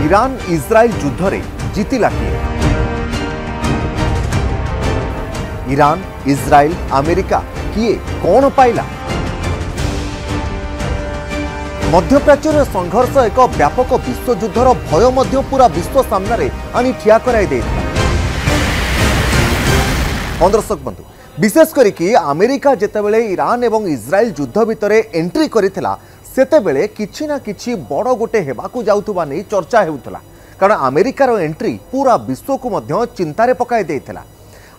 Iran इस्राएल युद्ध रे जीतिला किए? ईरान इस्राएल अमेरिका किए कौन पाइला? मध्यप्राच्यर संघर्ष एक व्यापक विश्वयुद्धर भय मध्य पूरा विश्व सामने आनी ठिया कराई देइथिला। दर्शक बंधु, विशेष करिकी अमेरिका जेतेबेले ईरान एवं इस्राएल युद्ध भितर एंट्री करिथिला सेतेबेले किछि ना किछि बड़ गोटे हेबाकू जाउथुबा नै चर्चा हेउथला। कारण अमेरिकार एंट्री पूरा विश्व को मध्य चिंतारे पकाई देइथिला।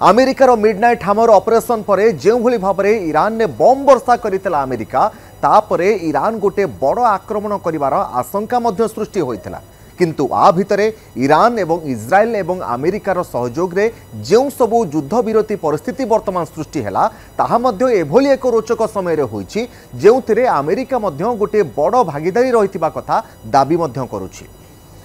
अमेरिकार मिडनाइट हैमर ऑपरेशन परे जेउ भली भाबरे ईरान ने बम वर्षा करिथिला अमेरिका, तापरे ईरान गोटे बड़ आक्रमण करिवार आशंका मध्य सृष्टि होइथिला। किंतु आ भितरे ईरान एवं इस्राएल एवं अमेरिकार सहयोग रे जेउ सबु युद्ध विरोधी परिस्थिति वर्तमान सृष्टि हैला ताहा मध्य एभली एक रोचक समय रे होईछि जेउथिरे अमेरिका मध्य गोटे बड़ भागीदारी रहितिबा कथा दाबी मध्य करूछि।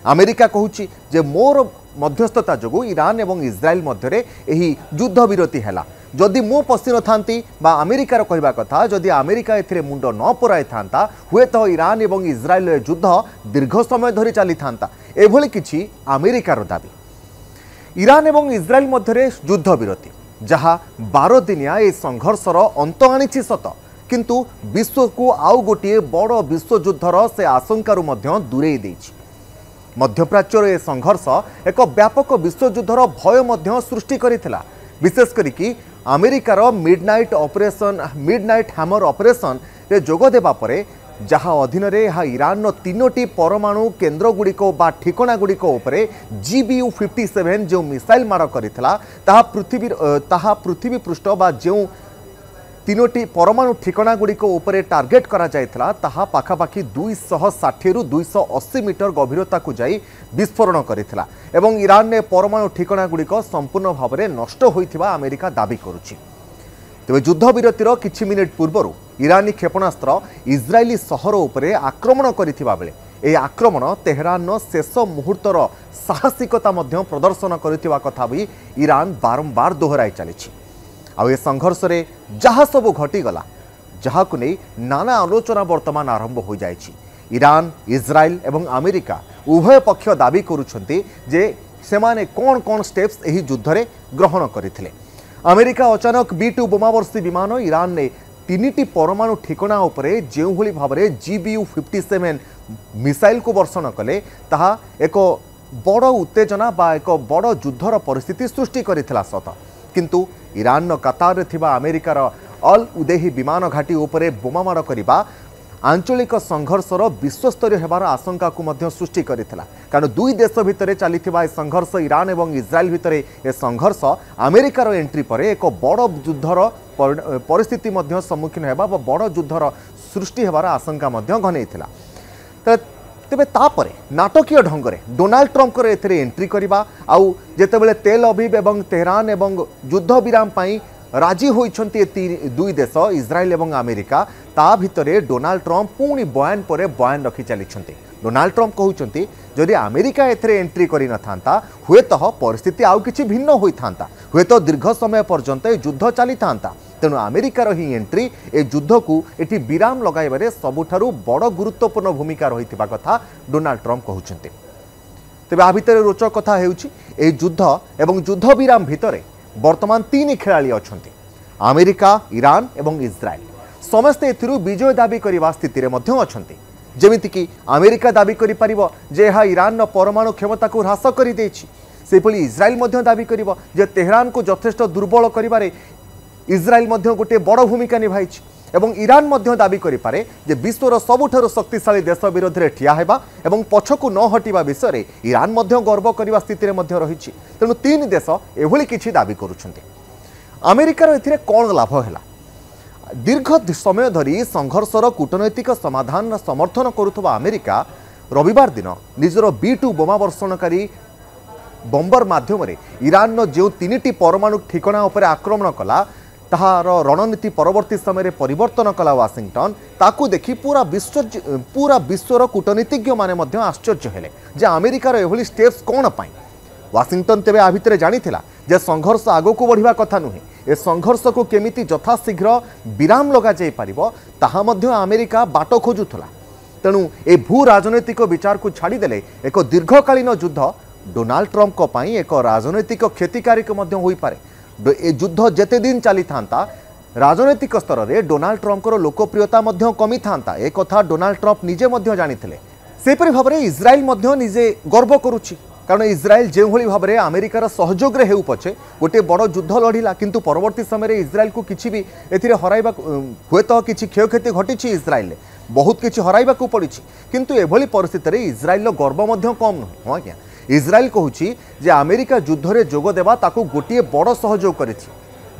अमेरिका कहूछि जे मोर मध्यस्थता जोगु ईरान एवं इस्राएल मध्यरे एही युद्ध विरोधी हैला। जदि मु पशि न थांती बा अमेरिकार कहवा कथा जदि अमेरिका एथिरे मुंड न पराई थांता हुए तो ईरान एवं इस्राएल युद्ध दीर्घ समय धरी चली थांता एभली किछि अमेरिकार दाबी। ईरान एवं इस्राएल मध्यरे युद्ध विरोधी जहा 12 दिनिया ए संघर्षर अंत आनिछि सत, किंतु विश्व को आउ गोटे बड़ विश्वयुद्धर से आशंकारु मध्य दूरेई देइछि। मध्यप्राच्यर ए संघर्ष एक व्यापक विश्वयुद्धर भय मध्य सृष्टि करिथिला। विशेष करिकी अमेरिकार मिडनाइट हैमर ऑपरेशन रे जोग देबा परे जहा अधीन रे ईरान 3टी परमाणु केन्द्र गुड़िक बा ठिकणा गुड़िक उपरे GBU-57 जो मिसाइल मार करिथिला ताहा पृथ्वी पृष्ठ बा जो 3टी परमाणु ठिकणा गुड़िक उपरे टार्गेट करा जायथिला ताहा पाखापाखि 260 रु 280 मीटर गभीरता को जाई विस्फोरण करिथिला एवं ईरान ने परमाणु ठिकणा गुड़िक संपूर्ण भाव में नष्ट होइथिबा अमेरिका दाबी करुछि। तेबे युद्ध विरतिर किछि मिनिट पूर्वरु ईरानी क्षेपणास्त्र इस्राएली सहर उपरे आक्रमण करिथिबा बेले ए आक्रमण तेहरान शेष मुहूर्तर साहसिकता मध्य प्रदर्शन करिथिबा कथा भी ईरान बारंबार दोहराई चलिछि। आ ए संघर्ष रे जहा सब घटीगला जहाकु नै नाना आलोचना वर्तमान आरंभ हो जाइछि। ईरान इस्राएल एवं अमेरिका उभय पक्ष दाबी करुछन्ति जे सेमाने कोन कोन स्टेप्स एही युद्ध रे ग्रहण करिथिले। अमेरिका अचानक B-2 बोमावर्षी विमान ईरान ने 3टी परमाणु ठिकणा उपरे जेउ भली भाबरे GBU-57 मिसाइल को वर्षण कले ताहा एक बड़ उत्तेजना बा एक बड़ युद्धर परिस्थिति सृष्टि करिथिला सत, किंतु ईरान कतार थिबा अमेरिकार अल उदेही विमान घाटी उपरे बोमामाड़ करिबा आंचलिक संघर्षर विश्वस्तरीय हेबार आशंका को मध्य सृष्टि करिथिला। कारण दुई देश भितर चलिथिबा ए संघर्ष ईरान एवं इस्राएल भितर ए संघर्ष अमेरिकार एंट्री पर एक बड़ युद्धर परिस्थिति मध्य सम्मुखीन हेबा बड़ युद्धर सृष्टि हेबार आशंका मध्य घनैथिला। तेबे तापरे नाटकीय ढंगरे डोनाल्ड ट्रम्प एथिरे एंट्री करिबा आउ जेतेबेले तेल अवीव एवं तेहरान एवं युद्ध विराम पाई राजी होइछन्ति दुई देश इस्राएल एवं अमेरिका ता भितरे डोनाल्ड ट्रम्प पुणी बयान पर बयान रखी चलिछन्ति। डोनाल्ड ट्रम्प कहउछन्ति जदि अमेरिका एथिरे एंट्री करि न थांता हुए तो परिस्थिति आउ किछि भिन्न होई थांता, हुए तो दीर्घ समय पर्यंत युद्ध चली थांता। तेणु अमेरिकार ही एंट्री ए युद्ध को एटी विराम लगाइबारे सबुठारु बड़ गुरुत्वपूर्ण भूमिका रहिथिबा कथा डोनाल्ड ट्रम्प कहउछन्ति। तेबे आ भितरे रोचक कथा हेउछि ए युद्ध एवं युद्ध विराम भितरे वर्तमान 3 खेलाड़ी अछन्ति अमेरिका ईरान एवं इस्राएल समस्ते एथिरु विजय दाबी करिबा स्थिति रे मध्य अछन्ति। जेमिति कि अमेरिका दाबी करि परिबो जे हा ईरान परमाणु क्षमता को ह्रास करि देछि, सेपली इस्राएल मध्य दाबी करिबो जे तेहरान को यथेष्ट दुर्बल करिबारे इस्राएल मध्य गोटे बड़ भूमिका निभाइछि एवं ईरान मध्य दाबी करि पारे जे विश्वर सबुठारु शक्तिशाली देश विरोध रे ठिया हेबा एवं पछकु न हटिबा विषय रे ईरान मध्य गर्व करिबा स्थिति रे मध्य रहिछि। तेणु 3 देश एभली किछि दाबी करुछन्ति। अमेरिकार एथिरे कोन लाभ हैला? दीर्घ समय धरी संघर्षर कूटनैतिक समाधान समर्थन करुथबा अमेरिका रविवार दिन निजर B-2 बोमा वर्षणकारी बम्बर माध्यम ईरान जो 3टी परमाणु ठिकणा उपरे आक्रमण कला ताहार रणनीति परवर्ती समय परिवर्तन कला वाशिंगटन ताकू देखि पूरा विश्वर कूटनीतिज्ञ माने मध्य आश्चर्य हेले जे अमेरिकार एभली स्टेप्स कोन पाई। वाशिंगटन तेबे आ भितरे जानिथिला जे संघर्ष आगो को बढ़िबा कथा नुहे, ए संघर्ष को केमिति यथाशीघ्र विराम लगा जाई पारिबो ताहा मध्य अमेरिका बाट खोजुथला। तेणु ए भू राजनैतिक विचार को छाड़देले एक दीर्घकालीन युद्ध डोनाल्ड ट्रंप को पाई एक राजनैतिक क्षतिकारिक हो पारे। ए युद्ध जेते दिन चली था राजनैतिक स्तर में डोनाल्ड ट्रंपर लोकप्रियता कमी था। एक कथा डोनाल्ड ट्रंप निजे जानी सेपरी भाव में इज्राइल निजे गर्व करुच्ची कारण इज्राइल जो भाव में अमेरिकार सहयोग रे हेउ पछे गोटे बड़ युद्ध लड़िला किंतु परवर्ती समय इज्राइल को किसी भी एथिरे हराइबा हुए तो किसी क्षयक्षति घटी इज्राइल बहुत किसी हराइबा पड़ी किंतु एभली परिस्थिति में इज्राइल गर्व कम नुहे। हाँ आज्ञा इज्राइल कहूँ जे अमेरिका युद्ध में जोग देवा ताकू गोटे बड़ सहयोग कर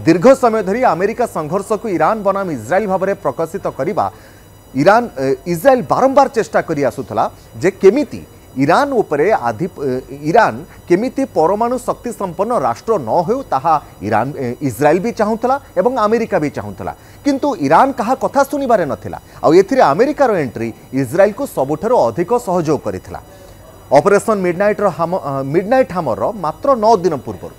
दीर्घ समय धरी अमेरिका संघर्ष को ईरान बनाम इज्राइल भाव में प्रकाशित करवा इज्राइल बारंबार चेष्टा करी आसुथला जे केमिति ईरान उपरे ईरान केमिति परमाणु शक्ति संपन्न राष्ट्र न हो ताहा ईरान इज्राइल भी चाहूला एवं अमेरिका भी चाहूला किंतु ईरान कहा कथा सुनिबारे नथिला आ एथिरे अमेरिकार एंट्री इज्राइल को सबुठारो अधिक सहयोग करिथिला। ऑपरेशन मिडनाइट हामर मात्र 9 दिन पूर्व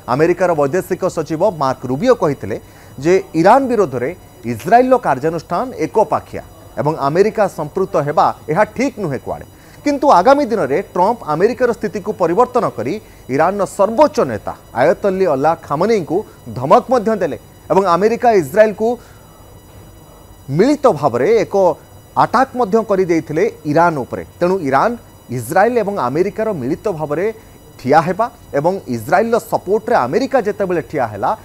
अमेरिकार वैदेशिक सचिव मार्क रूबियो कहिथिले जे ईरान विरोध में इज्राइल कार्यानुष्ठान एकपाखिया एवं अमेरिका संपृक्त हेबा यह ठीक नुहे कुआड़े किंतु आगामी दिन में ट्रंप अमेरिकार स्थिति को परिवर्तन करी ईरान सर्वोच्च नेता आयतल्ली अल्लाह खामनेई को धमक देले एवं अमेरिका इज्राइल को मिलित भाव में एक अटैक कर देइथिले ईरान उपरे। तेणु ईरान इज्राइल एवं अमेरिकार मिलित भाव में ठिया हेबा एवं इज्राइल सपोर्ट रे अमेरिका जेतेबेले ठिया हेला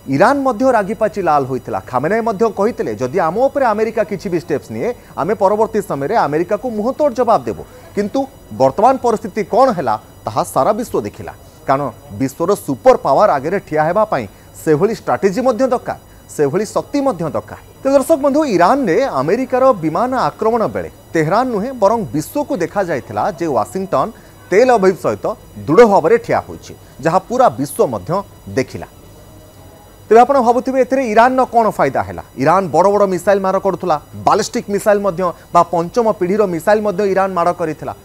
ईरान रागिपाची लाल होइतिला। खामेनेई कहिथिले जदि आम उपरे अमेरिका किछि भी स्टेप्स निए आमे परवर्ती समय अमेरिका को मुहतोड़ जवाब देबो किंतु वर्तमान परिस्थिति कौन है ताहा सारा विश्व देखिला कारण विश्वर सुपर पावर आगे ठिया हेबा पई सेभली स्ट्राटेजी दरकार सेभली शक्ति दरकार। तो दर्शक बंधु ईरान ने अमेरिकार विमान आक्रमण बेले तेहरान नुहे बरं विश्व को देखा जाइथिला जे वाशिंगटन तेल अवीव सहित दृढ़ भाव में ठिया होइछि जहाँ पूरा विश्व देखिला। तेज आप भावुवे ईरान कौन फायदा है ईरान बड़ बड़ मिसाइल मार करुला बालिस्टिक मिसाइल पंचम पीढ़ीर मिसाइल ईरान माड़ करथिला।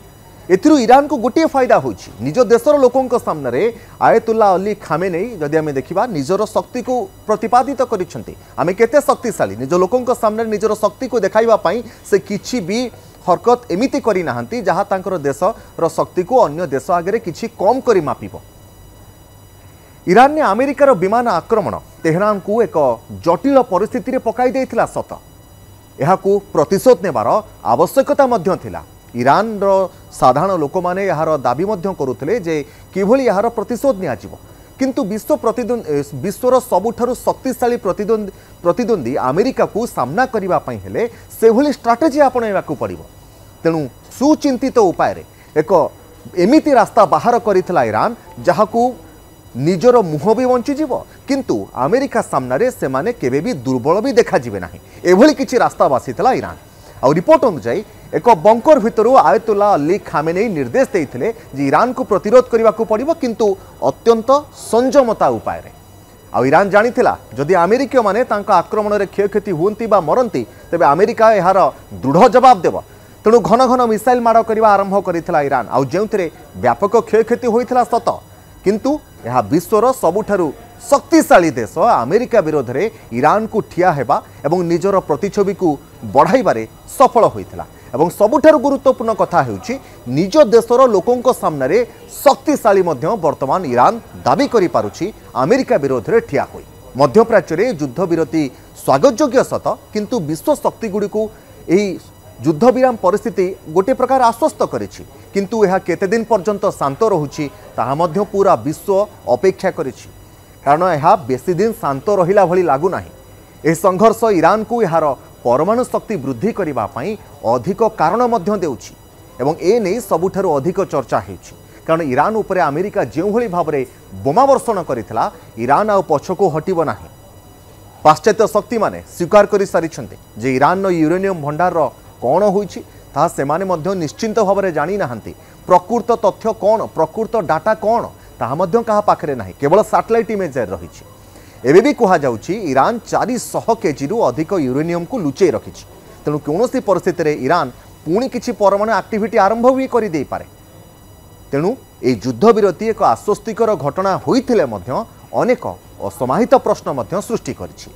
एथिरु ईरान को गोटे फायदा होइछि निज देशर लोकों सामने आयतुल्ला अली खामेनेई जदि आमे देखिबा निजर शक्ति को प्रतिपादित करिसेंती आमे केते शक्तिशाली निज लोकों सामने निजर शक्ति को देखाइबा पई से किछि भी हरकत एमिति करि नाहंती जहाँ तांकर देशर शक्ति को अन्य देश आगे किछि कम करि मापिबो। ईरान ने अमेरिकार विमान आक्रमण तेहरान को एक जटिल परिस्थिति पकाई देइथिला सत यहाकू प्रतिशोध नेबार आवश्यकता मध्य थिला। ईरान साधारण लोक माने यार दाबी करुथिले जे किभली यार प्रतिशोध नियाजिबो किंतु विश्वर सबुठारु शक्तिशाली प्रतिद्वंदी अमेरिका को सामना करबा पई हेले सेभली स्ट्राटेजी आपणाइबाकू पड़िबो। तेणु सुचिंतित उपाय रे एक एमिति रास्ता बाहर करिथिला ईरान जहाकू निजर मुह भी बंचीजीव किंतु अमेरिका सामने से माने केबे भी दुर्बल भी देखा जिवे नाही एभली किछि रास्ता बासीथिला ईरान। आ रिपोर्ट अनुसार एक बंकर भितरु आयतुल्ला अली खामेनेई निर्देश देइथिले जे ईरान को प्रतिरोध करबाकू पड़िबो किंतु अत्यंत संयमता उपाय रे। आ ईरान जानिथिला जदि अमेरिकीय माने तांका आक्रमण रे क्षयक्षति हुंती बा मरंती तेबे अमेरिका यार दृढ़ जवाब देबो। तेणु घन घन मिसाइल माड़ करबा आरंभ करिथिला ईरान आ जेउथिरे व्यापक क्षयक्षति होइथिला सत किंतु यह विश्वर सबुठारु शक्तिशाली देश अमेरिका विरोध में ईरान को ठिया हेबा एवं निजर प्रतिच्छवि को बढ़ाइबारे सफल होइथिला। एवं सबुठारु गुरुत्वपूर्ण कथा हेउछि निज देशर लोकों सामने शक्तिशाली वर्तमान ईरान दाबी करि पारुछि अमेरिका विरोध में ठिया होई। मध्यप्राच्य में युद्ध विरति स्वागतयोग्य सत किंतु विश्व शक्ति गुड़िक युद्ध विराम परिस्थिति गोटे प्रकार आश्वस्त करिछि किंतु यह केते दिन पर्यंत शांत रहुछि ताहा मध्य पूरा विश्व अपेक्षा करिछि कारण यह बेसी दिन शांत रहिला भली लागु नाही। एह संघर्ष ईरान को यार परमाणु शक्ति वृद्धि करबा पई अधिक कारण मध्य देउछि एवं ए नै सबुठारु अधिक चर्चा हेउछि कारण ईरान उपरे अमेरिका जेउ भली भाबरे बोमा वर्षण करिथिला ईरान आ पछको हटिबो नाही। पाश्चात्य शक्ति माने स्वीकार करि सारिछन्ते जे ईरान यूरेनियम भंडार कौन होइछि ताहा सेमाने मध्य निश्चिंत भाव में जानी नाहंती प्रकृत तथ्य कौन प्रकृत डाटा कौन ताहा मध्य कहा पाखरे नाही केवल सैटेलाइट इमेज रहिछि। एबे भी कहा जाउछि ईरान 400 केजी रु अधिक यूरेनियम को लुचै रखिछि तेणु कौनसी परिस्थिति रे ईरान पुणी किछि परमाणु एक्टिविटी आरंभ भी करि देई पारे। तेणु ए युद्ध विरति एक आश्वस्तिकर घटना होइथिले मध्य अनेक असमाहित प्रश्न मध्य सृष्टि करिछि।